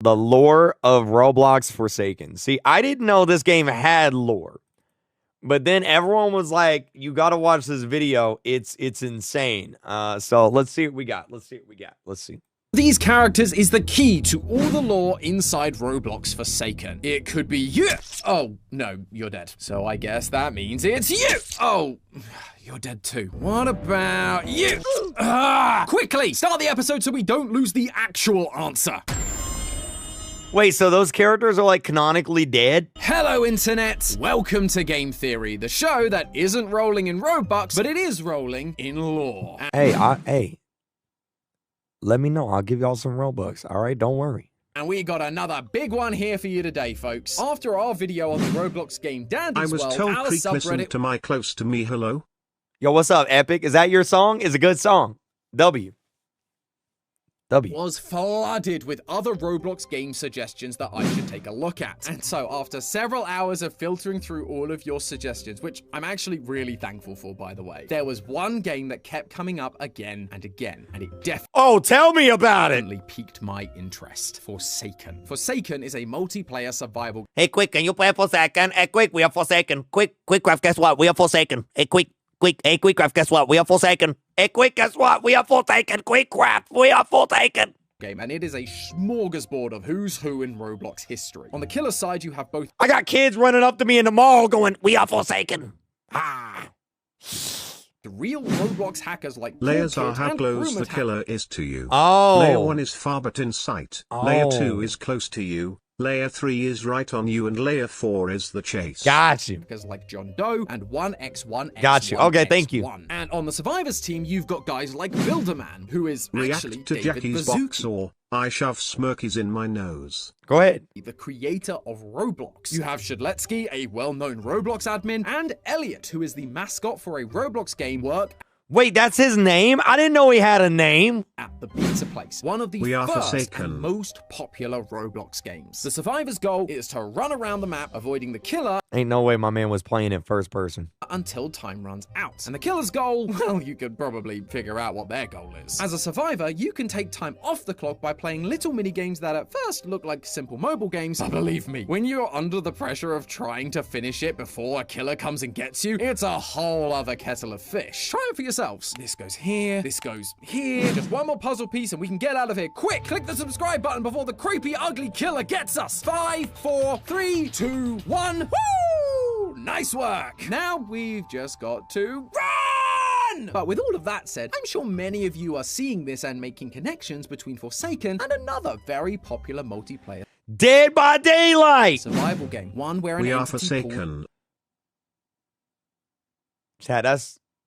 The lore of Roblox Forsaken. See, I didn't know this game had lore. But then everyone was like, you got to watch this video. It's insane. So let's see what we got. Let's see. These characters is the key to all the lore inside Roblox Forsaken. It could be you. Oh, no, you're dead. So I guess that means it's you. Oh, you're dead too. What about you? Quickly, start the episode so we don't lose the actual answer. Wait, so those characters are like canonically dead? Hello, Internet. Welcome to Game Theory, the show that isn't rolling in Robux, but it is rolling in lore. Hey, let me know. I'll give y'all some Robux. All right, don't worry. And we got another big one here for you today, folks. After our video on the Roblox game Dandy's World, I was told our Kreek listened subreddit to my Close to Me hello. Yo, what's up, Epic? Is that your song? It's a good song. W. was flooded with other Roblox game suggestions that I should take a look at. And so after several hours of filtering through all of your suggestions, which I'm actually really thankful for, by the way, there was one game that kept coming up again and again, and it definitely tell me about it. piqued my interest. Forsaken. Forsaken is a multiplayer survival. Hey, quick, can you play Forsaken? Hey, quick, we are Forsaken. Quick, KreekCraft, guess what? We are Forsaken. Hey, quick, hey, KreekCraft, guess what? We are Forsaken. Hey, quick, guess what? We are Forsaken. KreekCraft, we are Forsaken. Game, and it is a smorgasbord of who's who in Roblox history. On the killer side, you have both. I got kids running up to me in the mall going, we are Forsaken. The real Roblox hackers like Layers are how and close the rumored killer is to you. Oh. Layer 1 is far but in sight. Layer 2 is close to you. Layer 3 is right on you, and Layer 4 is the chase. Got you. hackers like John Doe and 1x1x1. Got you. Okay, thank you. And on the survivors team, you've got guys like Builderman, who is actually React to David Jackie's box, Bazooki, or I shove Smirkies in my nose. Go ahead. the creator of Roblox. You have Shadletsky, a well-known Roblox admin, and Elliot, who is the mascot for a Roblox game work Wait, that's his name? I didn't know he had a name. at the pizza place, one of the We are first Forsaken. and most popular Roblox games. The survivor's goal is to run around the map, avoiding the killer Ain't no way my man was playing it first person. until time runs out. And the killer's goal, well, you could probably figure out what their goal is. As a survivor, you can take time off the clock by playing little mini games that at first look like simple mobile games, but believe me, when you're under the pressure of trying to finish it before a killer comes and gets you, it's a whole other kettle of fish. Try it for yourselves. This goes here, this goes here. Just one more puzzle piece and we can get out of here. Quick, click the subscribe button before the creepy, ugly killer gets us. 5, 4, 3, 2, 1. Woo! Nice work. Now we've just got to run! But with all of that said, I'm sure many of you are seeing this and making connections between Forsaken and another very popular multiplayer Dead by Daylight. survival game. One where an We are entity called Forsaken. Chat,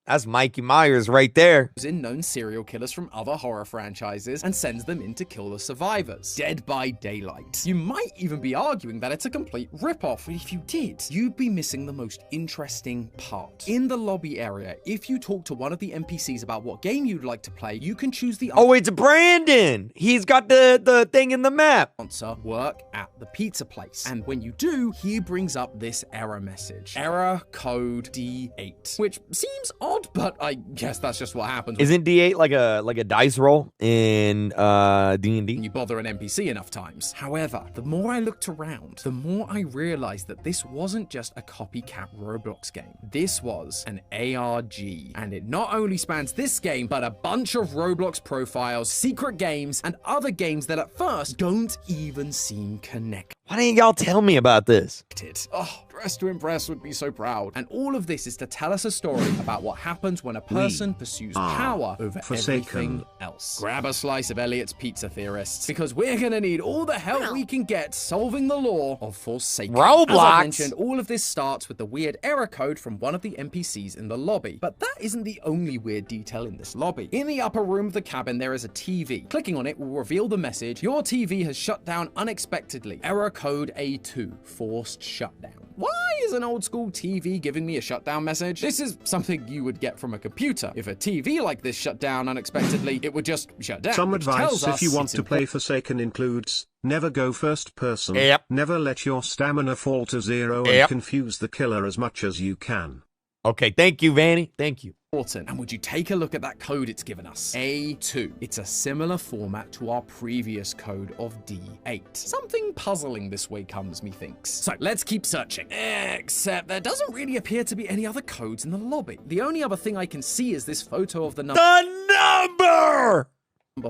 that's Mikey Myers right there. in known serial killers from other horror franchises and sends them in to kill the survivors. Dead by Daylight. You might even be arguing that it's a complete ripoff, and if you did, you'd be missing the most interesting part. In the lobby area, if you talk to one of the NPCs about what game you'd like to play, you can choose the Oh, it's Brandon. He's got the thing in the map. answer, work at the pizza place. And when you do, he brings up this error message. Error code D8, which seems odd, but I guess that's just what happens Isn't D8 like a dice roll in when D&D? you bother an NPC enough times. However, the more I looked around, the more I realized that this wasn't just a copycat Roblox game. This was an ARG, and it not only spans this game, but a bunch of Roblox profiles, secret games, and other games that at first don't even seem connected. Why didn't y'all tell me about this? Oh, Dress to Impress would be so proud. And all of this is to tell us a story about what happens when a person pursues are power over Forsaken. everything else. Grab a slice of Elliot's Pizza Theorists, because we're gonna need all the help we can get solving the law of Forsaken. Roblox? As I mentioned, all of this starts with the weird error code from one of the NPCs in the lobby. But that isn't the only weird detail in this lobby. In the upper room of the cabin, there is a TV. Clicking on it will reveal the message, your TV has shut down unexpectedly. Error code A2, forced shutdown. Why is an old school TV giving me a shutdown message? This is something you would get from a computer. If a TV like this shut down unexpectedly, it would just shut down. Some which advice tells if us you want it's to play Forsaken includes, never go first person, Yep. never let your stamina fall to 0, and Yep. confuse the killer as much as you can. Okay, thank you, Vanny. Thank you. important. And would you take a look at that code it's given us? A2. It's a similar format to our previous code of D8. Something puzzling this way comes, methinks. So let's keep searching. Except there doesn't really appear to be any other codes in the lobby. The only other thing I can see is this photo of the number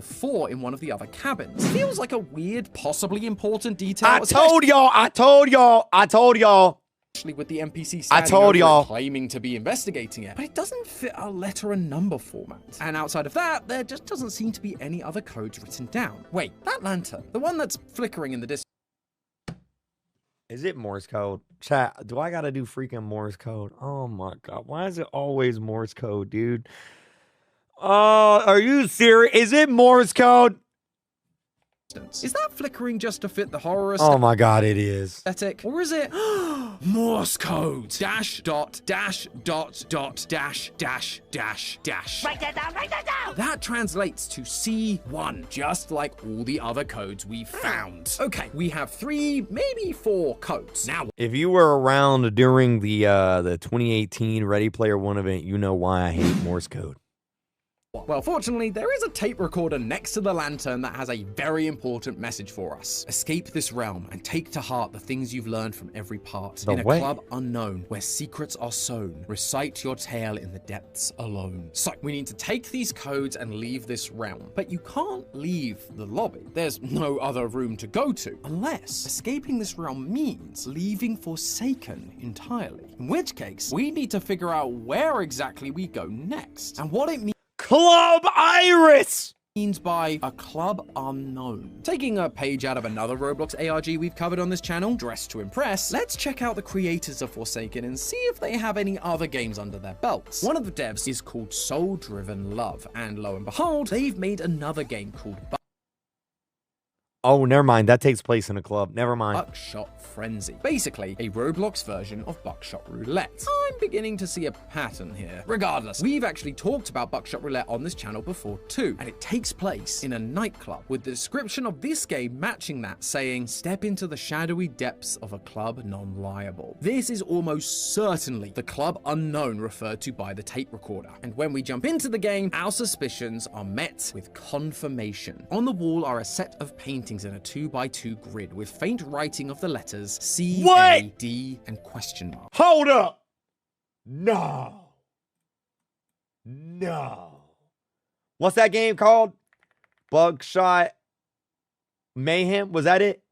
4 in one of the other cabins. Feels like a weird, possibly important detail. I told y'all. Especially with the NPC I told y'all claiming to be investigating it, but it doesn't fit our letter and number format. And outside of that, there just doesn't seem to be any other codes written down. Wait, that lantern, the one that's flickering in the distance. Is it Morse code? Chat, do I gotta do freaking Morse code? Oh my god, why is it always Morse code, dude? Are you serious? Is it Morse code? Is that flickering just to fit the horror Oh my god, it is. aesthetic? Or is it Morse code? Dash dot dash dot dot dash dash dash dash. Write that down, write that down! That translates to C1, just like all the other codes we found. Okay, we have 3, maybe 4 codes. Now, if you were around during the 2018 Ready Player One event, you know why I hate Morse code. well, fortunately, there is a tape recorder next to the lantern that has a very important message for us. Escape this realm and take to heart the things you've learned from every part. In a club unknown, where secrets are sown, recite your tale in the depths alone. So, we need to take these codes and leave this realm. But you can't leave the lobby. There's no other room to go to, unless escaping this realm means leaving Forsaken entirely. In which case, we need to figure out where exactly we go next, and what it means. Club Iris By a club unknown. Taking a page out of another Roblox ARG we've covered on this channel, Dressed to Impress, let's check out the creators of Forsaken and see if they have any other games under their belts. One of the devs is called Soul Driven Love, and lo and behold, they've made another game called Oh, never mind. That takes place in a club. Never mind. Buckshot Frenzy. Basically, a Roblox version of Buckshot Roulette. I'm beginning to see a pattern here. Regardless, we've actually talked about Buckshot Roulette on this channel before too, and it takes place in a nightclub, with the description of this game matching that, saying, step into the shadowy depths of a club non-liable. This is almost certainly the club unknown referred to by the tape recorder. And when we jump into the game, our suspicions are met with confirmation. On the wall are a set of paintings in a 2x2 grid with faint writing of the letters C, A, D, and question mark. Hold up! No. What's that game called? Buckshot Mayhem? Was that it?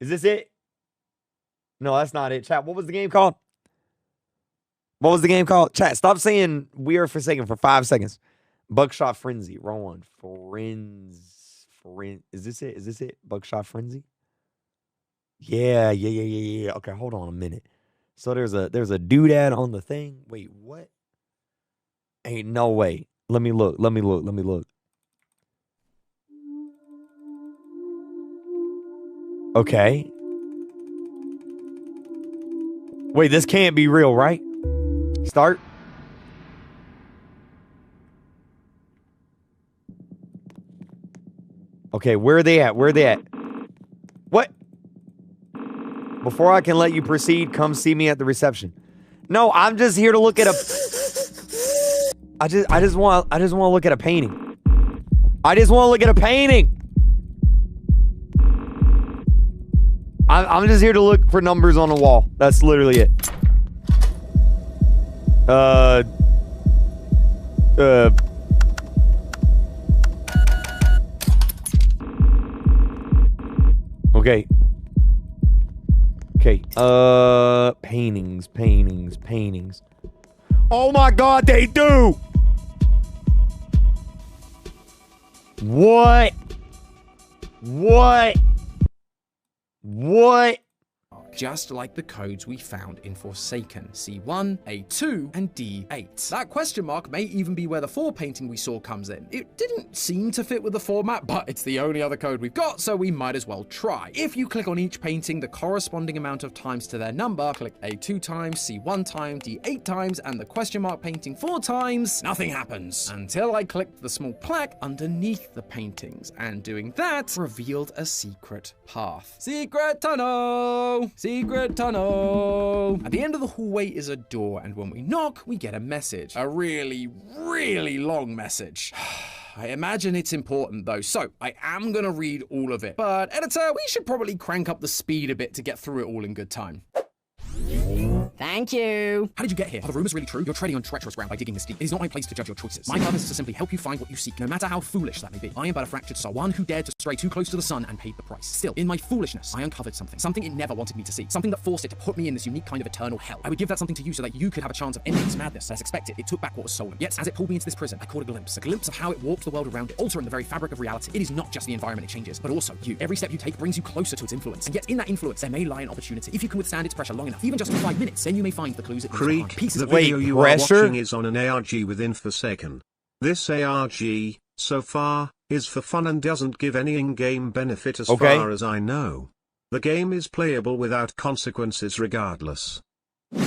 Is this it? No, that's not it. Chat, what was the game called? What was the game called? Chat, stop saying We Are Forsaken for 5 seconds. Buckshot Frenzy. Wrong one. Is this it? Is this it? Buckshot Frenzy? Yeah. Okay, hold on a minute. So there's a doodad on the thing. Wait, what? Ain't no way. Let me look. Okay. Wait, this can't be real, right? Start. Okay, where are they at? What? Before I can let you proceed, come see me at the reception. No, I'm just here to look at a... I just want to look at a painting. I'm just here to look for numbers on the wall. That's literally it. Okay. Paintings. Oh my god, they do! What? Just like the codes we found in Forsaken, C1, A2, and D8. That question mark may even be where the 4 painting we saw comes in. It didn't seem to fit with the format, but it's the only other code we've got, so we might as well try. If you click on each painting the corresponding amount of times to their number, click A2 times, C1 times, D8 times, and the question mark painting 4 times, nothing happens. Until I clicked the small plaque underneath the paintings, and doing that revealed a secret path. Secret tunnel! Secret tunnel. At the end of the hallway is a door, and when we knock, we get a message. A really, really long message. I imagine it's important though, so I am gonna read all of it. But editor, we should probably crank up the speed a bit to get through it all in good time. Thank you. How did you get here? Are the rumors really true? You're treading on treacherous ground by digging this deep. It is not my place to judge your choices. My purpose is to simply help you find what you seek, no matter how foolish that may be. I am but a fractured soul, one who dared to stray too close to the sun and paid the price. Still, in my foolishness, I uncovered something it never wanted me to see, something that forced it to put me in this unique kind of eternal hell. I would give that something to you so that you could have a chance of ending this madness. As expected, it took back what was stolen. Yet, as it pulled me into this prison, I caught a glimpse of how it warped the world around it, altering the very fabric of reality. It is not just the environment it changes, but also you. Every step you take brings you closer to its influence, and yet in that influence, there may lie an opportunity. If you can withstand its pressure long enough, even just for 5 minutes, then you may find the clues it leaves behind. Kreek, Pieces the of video you are pressure? watching is on an ARG within Forsaken. This ARG, so far, is for fun and doesn't give any in-game benefit as far as I know. The game is playable without consequences regardless.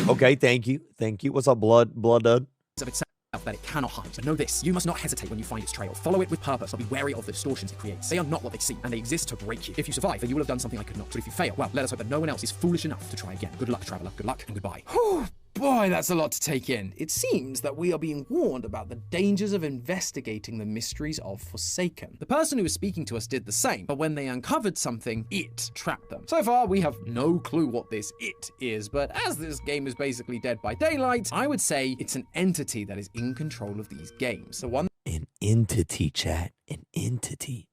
Okay, thank you. Thank you. What's up, blood dud? Of itself that it cannot hide. But know this, you must not hesitate when you find its trail. Follow it with purpose, but be wary of the distortions it creates. They are not what they seem, and they exist to break you. If you survive, then you will have done something I could not. But if you fail, well, let us hope that no one else is foolish enough to try again. Good luck, traveler. Good luck and goodbye. Whew. Boy, that's a lot to take in. It seems that we are being warned about the dangers of investigating the mysteries of Forsaken. The person who was speaking to us did the same, but when they uncovered something, it trapped them. So far, we have no clue what this it is, but as this game is basically Dead by Daylight, I would say it's an entity that is in control of these games. The one An entity, chat. An entity.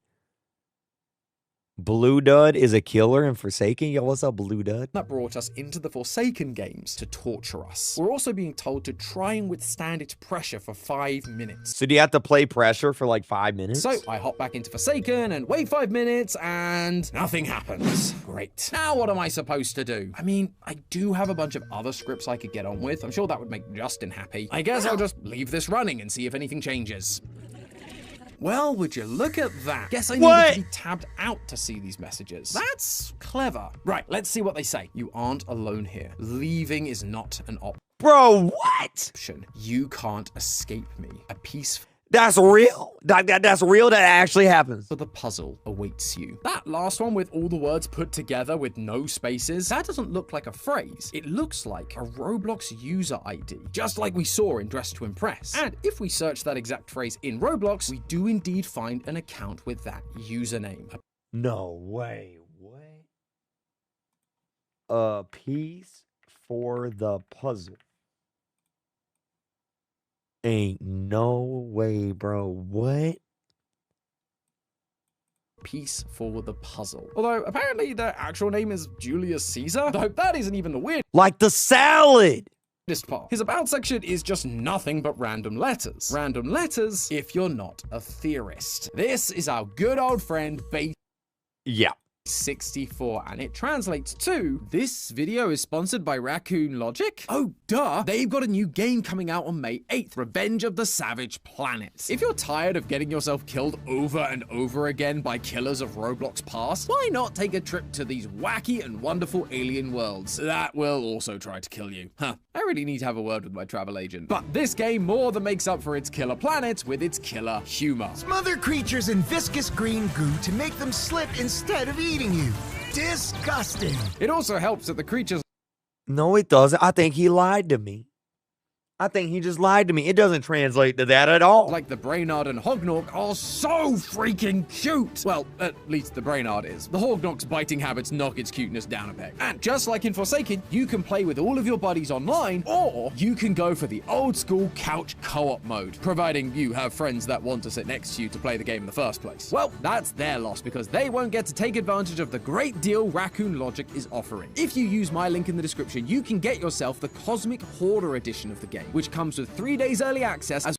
Blue Dud is a killer in Forsaken. Yo, what's up, Blue Dud? that brought us into the Forsaken games to torture us. We're also being told to try and withstand its pressure for 5 minutes. So do you have to play pressure for like 5 minutes? So I hop back into Forsaken and wait 5 minutes and nothing happens. Great. Now what am I supposed to do? I mean, I do have a bunch of other scripts I could get on with. I'm sure that would make Justin happy. I guess I'll just leave this running and see if anything changes. Well, would you look at that? Guess I needed to be tabbed out to see these messages. That's clever. Right, let's see what they say. You aren't alone here. Leaving is not an Bro, what? option. You can't escape me. A piece That's real? That's real? That actually happens? for the puzzle awaits you. That last one with all the words put together with no spaces, that doesn't look like a phrase. It looks like a Roblox user ID, just like we saw in Dress to Impress. And if we search that exact phrase in Roblox, we do indeed find an account with that username. No way. What? A piece for the puzzle. Ain't no way, bro. What? Piece for the puzzle. Although apparently their actual name is Julius Caesar, though that isn't even the weirdest Like the salad. part. His about section is just nothing but random letters. Random letters if you're not a theorist. This is our good old friend Base Yeah. 64, and it translates to, this video is sponsored by Raccoon Logic. Oh, duh. They've got a new game coming out on May 8th, Revenge of the Savage Planet. If you're tired of getting yourself killed over and over again by killers of Roblox past, why not take a trip to these wacky and wonderful alien worlds that will also try to kill you? Huh. I really need to have a word with my travel agent. But this game more than makes up for its killer planet with its killer humor. Smother creatures in viscous green goo to make them slip instead of eating you. Disgusting. It also helps that the creatures No, it doesn't. I think he lied to me. I think he just lied to me. It doesn't translate to that at all. like the Brainard and Hognork are so freaking cute. Well, at least the Brainard is. The Hognork's biting habits knock its cuteness down a peg. And just like in Forsaken, you can play with all of your buddies online, or you can go for the old school couch co-op mode, providing you have friends that want to sit next to you to play the game in the first place. Well, that's their loss because they won't get to take advantage of the great deal Raccoon Logic is offering. If you use my link in the description, you can get yourself the Cosmic Hoarder edition of the game, which comes with 3 days early access as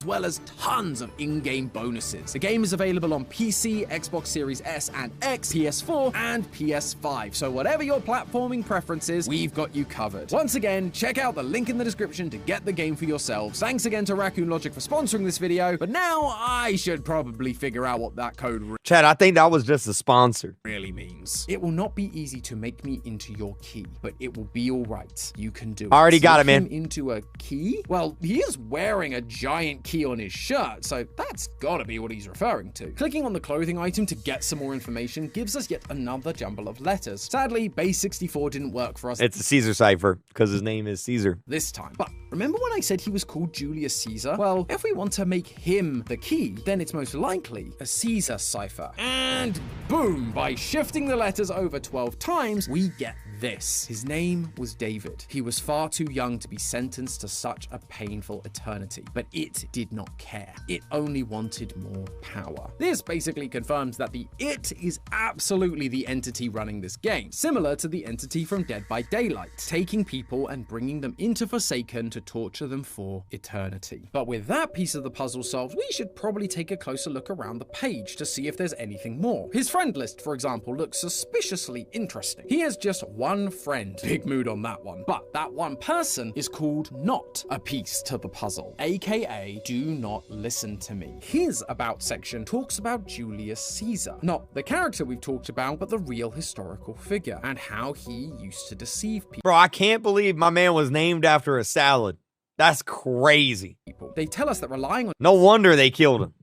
well as tons of in-game bonuses. The game is available on PC, Xbox Series S and X, PS4, and PS5. So whatever your platforming preference is, we've got you covered. Once again, check out the link in the description to get the game for yourselves. Thanks again to Raccoon Logic for sponsoring this video, but now I should probably figure out what that code Chad, I think that was just a sponsor. really means. It will not be easy to make me into your key, but it will be all right. You can do it. I already got it, Make man. him into a key? Well, he is wearing a giant key key on his shirt, so that's gotta be what he's referring to. Clicking on the clothing item to get some more information gives us yet another jumble of letters. Sadly, base 64 didn't work for us. It's a Caesar cipher, because his name is Caesar. This time. But remember when I said he was called Julius Caesar? Well, if we want to make him the key, then it's most likely a Caesar cipher. And boom! By shifting the letters over 12 times, we get this. His name was David. He was far too young to be sentenced to such a painful eternity, but it did not care. It only wanted more power. This basically confirms that the It is absolutely the entity running this game, similar to the entity from Dead by Daylight, taking people and bringing them into Forsaken to torture them for eternity. But with that piece of the puzzle solved, we should probably take a closer look around the page to see if there's anything more. His friend list, for example, looks suspiciously interesting. He has just one friend. Big mood on that one. But that one person is called Not a Piece to the Puzzle, aka Do Not Listen to Me. His About section talks about Julius Caesar, not the character we've talked about, but the real historical figure, and how he used to deceive people. Bro, I can't believe my man was named after a salad. That's crazy. They tell us that relying on No wonder they killed him.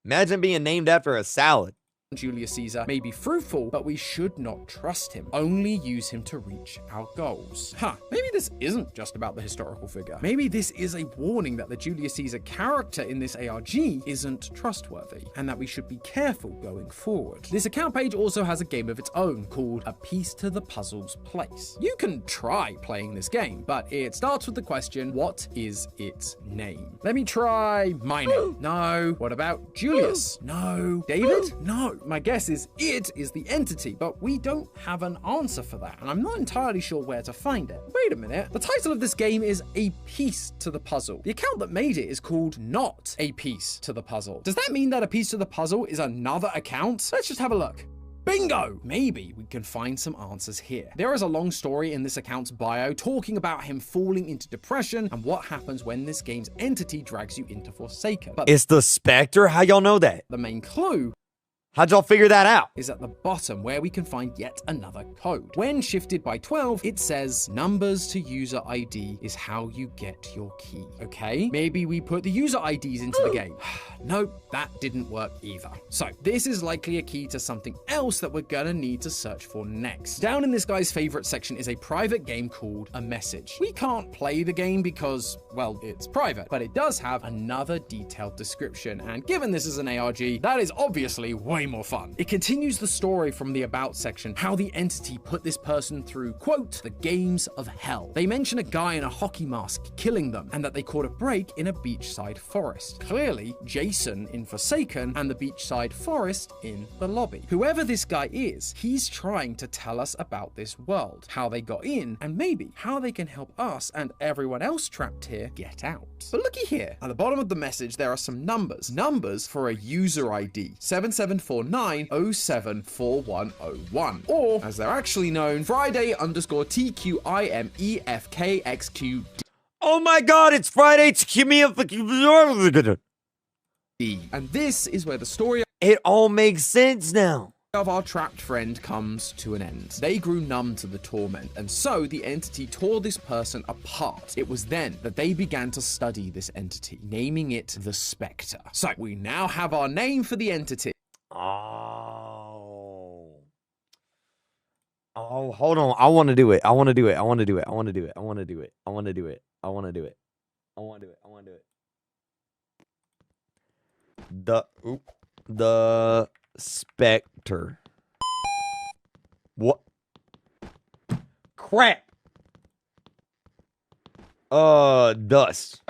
Imagine being named after a salad. Julius Caesar may be fruitful, but we should not trust him. Only use him to reach our goals. Maybe this isn't just about the historical figure. Maybe this is a warning that the Julius Caesar character in this ARG isn't trustworthy, and that we should be careful going forward. This account page also has a game of its own called A Piece to the Puzzle's Place. You can try playing this game, but it starts with the question, what is its name? Let me try my name. No. What about Julius? No. David? No. My guess is it is the entity, but we don't have an answer for that, and I'm not entirely sure where to find it. Wait a minute. The title of this game is A Piece to the Puzzle. The account that made it is called Not a Piece to the Puzzle. Does that mean that A Piece to the Puzzle is another account? Let's just have a look. Bingo! Maybe we can find some answers here. There is a long story in this account's bio talking about him falling into depression and what happens when this game's entity drags you into Forsaken. But It's the Spectre? How y'all know that? the main clue How'd y'all figure that out? is at the bottom, where we can find yet another code. When shifted by 12, it says numbers to user ID is how you get your key. Okay, maybe we put the user IDs into the game. Nope, that didn't work either. So this is likely a key to something else that we're gonna need to search for next. Down in this guy's favorite section is a private game called A Message. We can't play the game because, well, it's private, but it does have another detailed description, and given this is an ARG, that is obviously way more fun. It continues the story from the About section, how the entity put this person through, quote, the games of hell. They mention a guy in a hockey mask killing them, and that they caught a break in a beachside forest. Clearly, Jason in Forsaken and the beachside forest in the lobby. Whoever this guy is, he's trying to tell us about this world, how they got in, and maybe how they can help us and everyone else trapped here get out. But looky here, at the bottom of the message there are some numbers. Numbers for a user ID, 7749074101, or as they're actually known, Friday_TQIMEFKXQD. Oh my god, it's Friday. And this is where the story It all makes sense now. of our trapped friend comes to an end. They grew numb to the torment, and so the entity tore this person apart. It was then that they began to study this entity, naming it the Spectre. So we now have our name for the entity. Oh, hold on. I want to do it. I want to do it. I want to do it. I want to do it. I want to do it. I want to do it. I want to do it. I want to do it. I want to do it. The Spectre. What? Crap. Dust.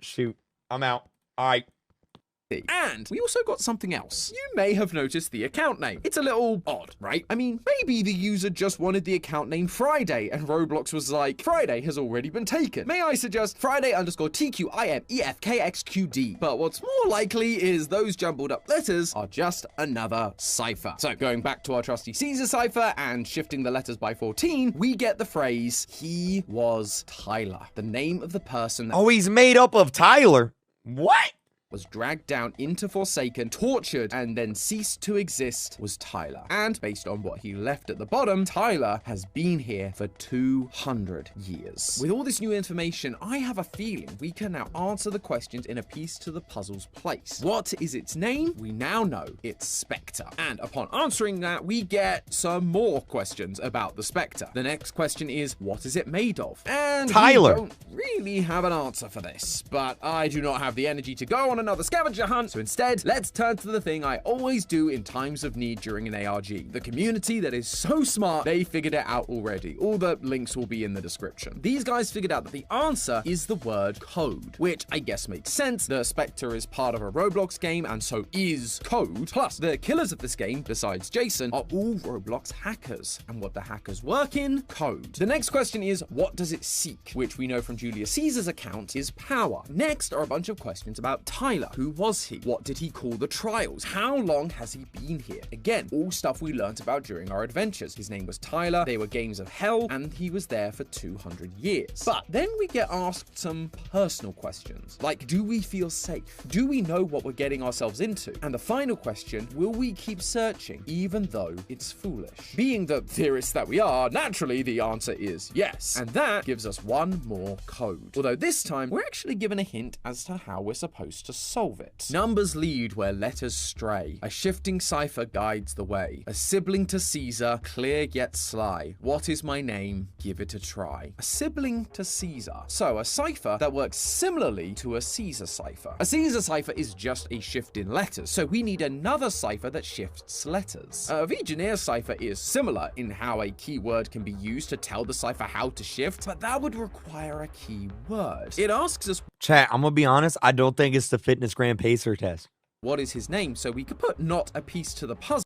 Shoot. I'm out. All right. And we also got something else. You may have noticed the account name. It's a little odd, right? I mean, maybe the user just wanted the account name Friday, and Roblox was like, Friday has already been taken. May I suggest Friday_TQIMEFKXQD? But what's more likely is those jumbled up letters are just another cipher. So going back to our trusty Caesar cipher and shifting the letters by 14, we get the phrase, he was Tyler, the name of the person that Oh, he's made up of Tyler. What? was dragged down into Forsaken, tortured, and then ceased to exist was Tyler. And based on what he left at the bottom, Tyler has been here for 200 years. With all this new information, I have a feeling we can now answer the questions in a piece to the puzzle's place. What is its name? We now know it's Spectre. And upon answering that, we get some more questions about the Spectre. The next question is, what is it made of? And Tyler. we don't really have an answer for this, but I do not have the energy to go on another scavenger hunt, so instead, let's turn to the thing I always do in times of need during an ARG. The community that is so smart, they figured it out already. All the links will be in the description. These guys figured out that the answer is the word code, which I guess makes sense. The Spectre is part of a Roblox game, and so is code. Plus, the killers of this game, besides Jason, are all Roblox hackers. And what the hackers work in? Code. The next question is, what does it seek? Which we know from Julius Caesar's account is power. Next are a bunch of questions about Tyler. Who was he? What did he call the trials? How long has he been here? Again, all stuff we learnt about during our adventures. His name was Tyler, they were games of hell, and he was there for 200 years. But then we get asked some personal questions, like, do we feel safe? Do we know what we're getting ourselves into? And the final question, will we keep searching, even though it's foolish? Being the theorists that we are, naturally the answer is yes. And that gives us one more code. Although this time, we're actually given a hint as to how we're supposed to solve it. Numbers lead where letters stray. A shifting cipher guides the way. A sibling to Caesar, clear yet sly. What is my name? Give it a try. A sibling to Caesar. So a cipher that works similarly to a Caesar cipher. A Caesar cipher is just a shift in letters, so we need another cipher that shifts letters. A Vigenère cipher is similar in how a keyword can be used to tell the cipher how to shift, but that would require a keyword. It asks us, Chat, I'm gonna be honest, I don't think it's the fitness grand pacer test. what is his name? So we could put not a piece to the puzzle,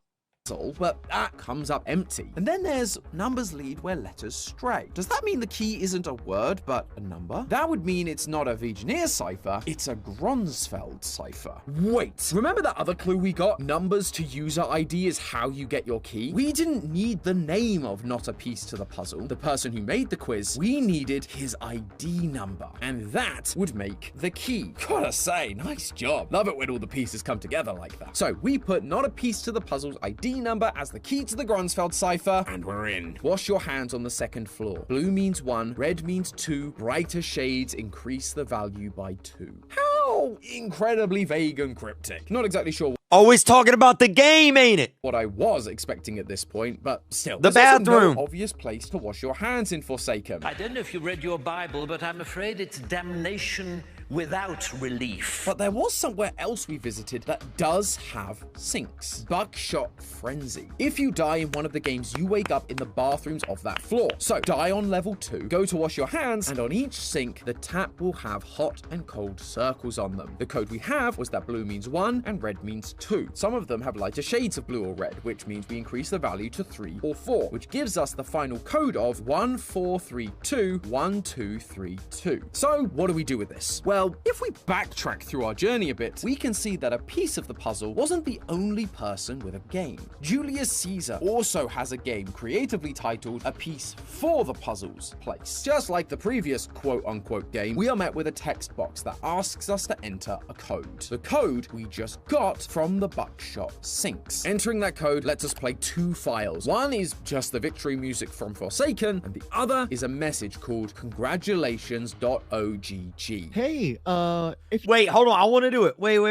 but that comes up empty. And then there's numbers lead where letters stray. Does that mean the key isn't a word, but a number? That would mean it's not a Vigenère cipher, it's a Gronsfeld cipher. Wait, remember that other clue we got? Numbers to user ID is how you get your key? We didn't need the name of not a piece to the puzzle, the person who made the quiz. We needed his ID number, and that would make the key. Gotta say, nice job. Love it when all the pieces come together like that. So we put not a piece to the puzzle's ID number as the key to the Gronsfeld cipher, and we're in. Wash your hands on the second floor. Blue means 1, red means 2, brighter shades increase the value by 2. How incredibly vague and cryptic. Not exactly sure Always talking about the game, ain't it? what I was expecting at this point, but still. The there's also bathroom. no obvious place to wash your hands in Forsaken. I don't know if you read your Bible, but I'm afraid it's damnation without relief. But there was somewhere else we visited that does have sinks. Buckshot Frenzy. If you die in one of the games, you wake up in the bathrooms of that floor. So die on level 2, go to wash your hands, and on each sink, the tap will have hot and cold circles on them. The code we have was that blue means 1 and red means 2. Some of them have lighter shades of blue or red, which means we increase the value to 3 or 4, which gives us the final code of 14321232. So what do we do with this? Well, if we backtrack through our journey a bit, we can see that a piece of the puzzle wasn't the only person with a game. Julius Caesar also has a game creatively titled A Piece for the Puzzle's Place. Just like the previous quote-unquote game, we are met with a text box that asks us to enter a code. The code we just got from the Buckshot sinks. Entering that code lets us play 2 files. One is just the victory music from Forsaken, and the other is a message called congratulations.ogg. Hey, Wait, hold on. I want to do it. Wait. I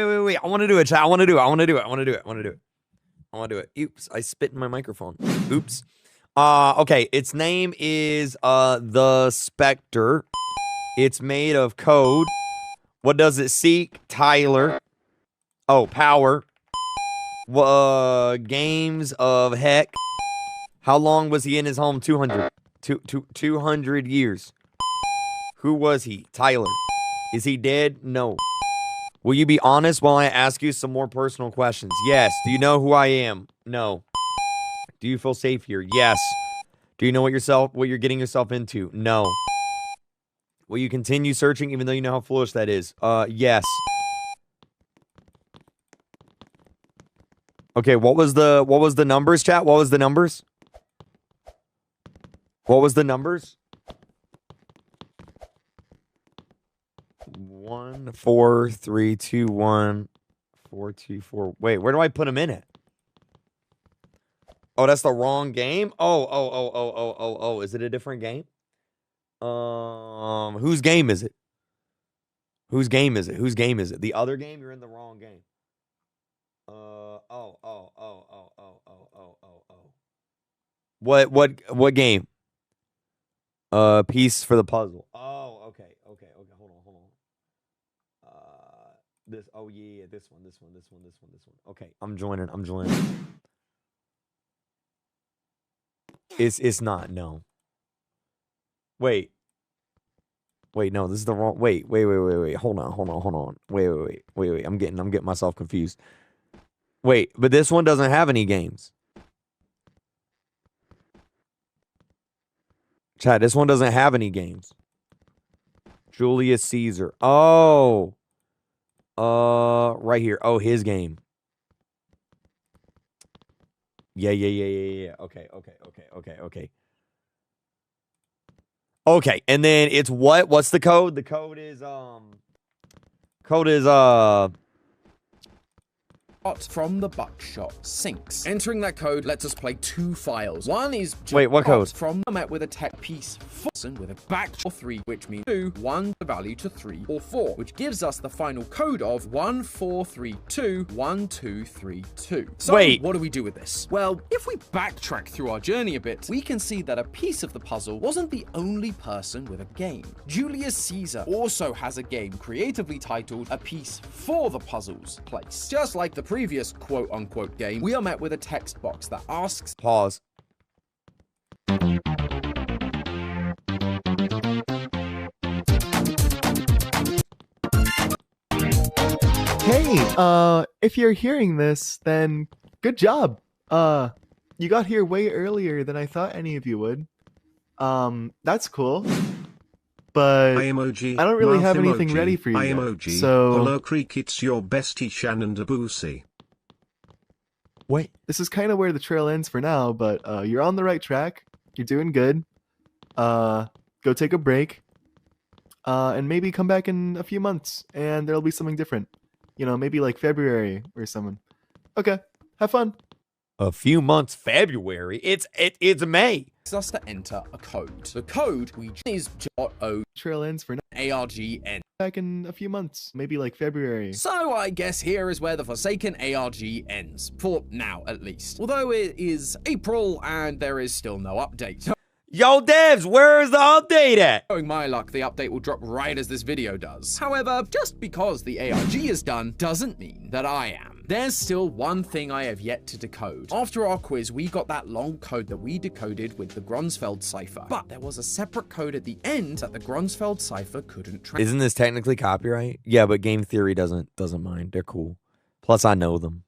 want to do it, chat. I want to do it. Oops, I spit in my microphone. Oops. Okay, its name is the Spectre. It's made of code. What does it seek? Tyler. Oh, power. Games of heck. How long was he in his home? 200 years. Who was he? Tyler. Is he dead? No. Will you be honest while I ask you some more personal questions? Yes. Do you know who I am? No. Do you feel safe here? Yes. Do you know what you're getting yourself into? No. Will you continue searching even though you know how foolish that is? Yes. Okay, what was the numbers, chat? What was the numbers? 1, 4, 3, 2, 1, 4, 2, 4. Wait, where do I put him in it? Oh, that's the wrong game? Oh. Is it a different game? Whose game is it? Whose game is it? Whose game is it? The other game? You're in the wrong game. What game? Piece for the puzzle. Oh, okay. Hold on. This. Oh yeah, this one. Okay, I'm joining. It's not. No. Wait, no, this is the wrong. Wait. Hold on. Wait. I'm getting myself confused. Wait, but this one doesn't have any games. Chat, this one doesn't have any games. Julius Caesar. Oh. Right here. Oh, his game. Yeah. Okay. Okay, and then it's what? What's the code? The code is from the buckshot sinks. Entering that code lets us play 2 files. One is wait, what code? From met with a tech piece with a back or 3, which means 2, 1 the value to 3 or 4, which gives us the final code of 14321232. So wait, what do we do with this? Well, if we backtrack through our journey a bit, we can see that a piece of the puzzle wasn't the only person with a game. Julius Caesar also has a game creatively titled A Piece for the Puzzle's Place. Just like the previous quote-unquote game, we are met with a text box that asks... Pause. Hey, if you're hearing this, then good job. You got here way earlier than I thought any of you would. That's cool. But I don't really have anything ready for you yet. So hello Kreek, it's your bestie Shannon Debussy. Wait, this is kind of where the trail ends for now, but you're on the right track. You're doing good. Go take a break. And maybe come back in a few months and there'll be something different. You know, maybe like February or something. Okay, have fun. A few months, February. It's May. It's us to enter a code. The code we is .o trail ends for ARGN. Back in a few months, maybe like February. So I guess here is where the Forsaken ARG ends. For now, at least. Although it is April and there is still no update. Yo, devs, where is the update at? Knowing my luck, the update will drop right as this video does. However, just because the ARG is done doesn't mean that I am. There's still one thing I have yet to decode. After our quiz, we got that long code that we decoded with the Gronsfeld cipher. But there was a separate code at the end that the Gronsfeld cipher couldn't translate. Isn't this technically copyright? Yeah, but Game Theory doesn't mind. They're cool. Plus, I know them.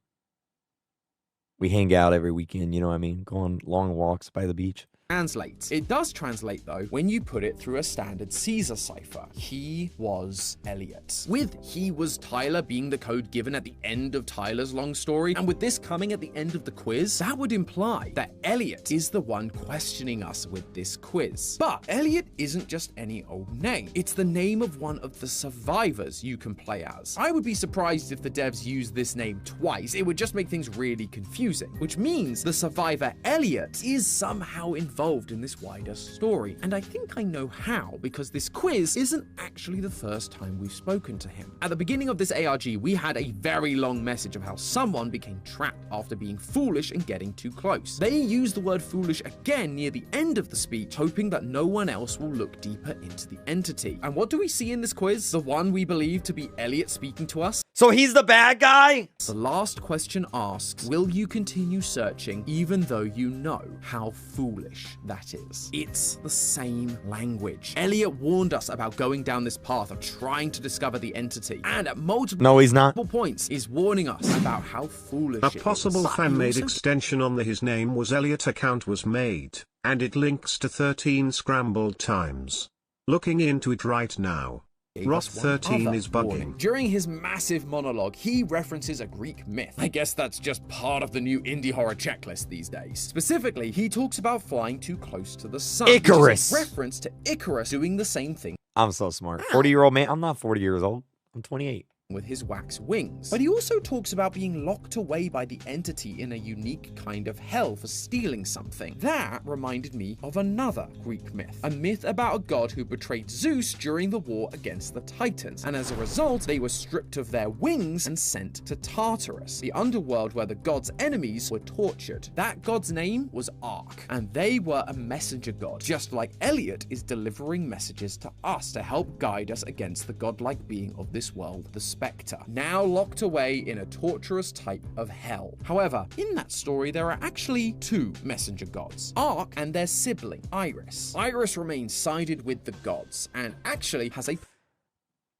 We hang out every weekend, you know what I mean? Go on long walks by the beach. Translates. It does translate though when you put it through a standard Caesar cipher. He was Elliot. With he was Tyler being the code given at the end of Tyler's long story, and with this coming at the end of the quiz, that would imply that Elliot is the one questioning us with this quiz. But Elliot isn't just any old name. It's the name of one of the survivors you can play as. I would be surprised if the devs use this name twice. It would just make things really confusing, which means the survivor Elliot is somehow involved in this wider story. And I think I know how, because this quiz isn't actually the first time we've spoken to him. At the beginning of this ARG, we had a very long message of how someone became trapped after being foolish and getting too close. They use the word foolish again near the end of the speech, hoping that no one else will look deeper into the entity. And what do we see in this quiz? The one we believe to be Elliot speaking to us? So he's the bad guy? The last question asks, will you continue searching even though you know how foolish that is? It's the same language. Elliot warned us about going down this path of trying to discover the entity, and at multiple he's not. points is warning us about how foolish a possible fan-made extension on the his name was Elliot account was made, and it links to 13 scrambled times. Looking into it right now. Roth 13 is bugging. Warning. During his massive monologue, he references a Greek myth. I guess that's just part of the new indie horror checklist these days. Specifically, he talks about flying too close to the sun. Icarus! Which is a reference to Icarus doing the same thing. I'm so smart. 40-year-old man. I'm not 40 years old. I'm 28. With his wax wings. But he also talks about being locked away by the entity in a unique kind of hell for stealing something. That reminded me of another Greek myth. A myth about a god who betrayed Zeus during the war against the Titans, and as a result, they were stripped of their wings and sent to Tartarus, the underworld where the god's enemies were tortured. That god's name was Ark, and they were a messenger god, just like Elliot is delivering messages to us to help guide us against the godlike being of this world, the Spectre, now locked away in a torturous type of hell. However, in that story, there are actually two messenger gods, Ark and their sibling, Iris. Iris remains sided with the gods and actually has a...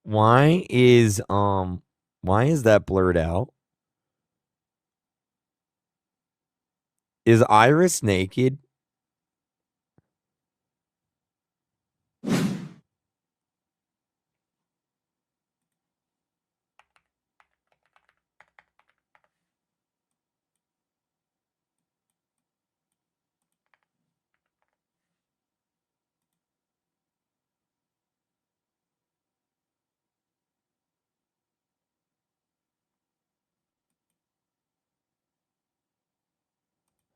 Why is that blurred out? Is Iris naked?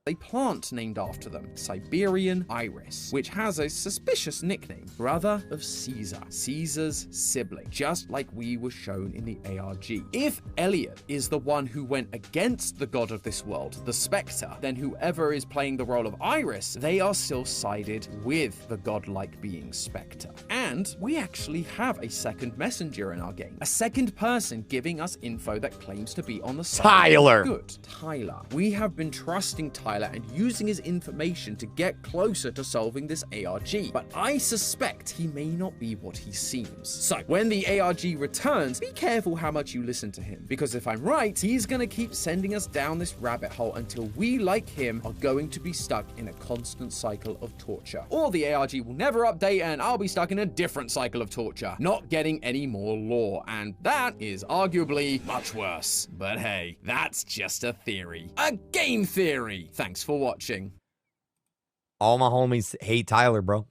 a plant named after them, Siberian iris, which has a suspicious nickname, brother of Caesar, Caesar's sibling, just like we were shown in the ARG. If Elliot is the one who went against the god of this world, the Spectre, then whoever is playing the role of Iris, they are still sided with the godlike being Spectre. And we actually have a second messenger in our game, a second person giving us info that claims to be on the side Tyler. of good. Tyler. We have been trusting Tyler and using his information to get closer to solving this ARG, but I suspect he may not be what he seems. So when the ARG returns, be careful how much you listen to him, because if I'm right, he's gonna keep sending us down this rabbit hole until we, like him, are going to be stuck in a constant cycle of torture. Or the ARG will never update and I'll be stuck in a different cycle of torture, not getting any more lore, and that is arguably much worse. But hey, that's just a theory. A game theory! Thanks for watching. All my homies hate Tyler, bro.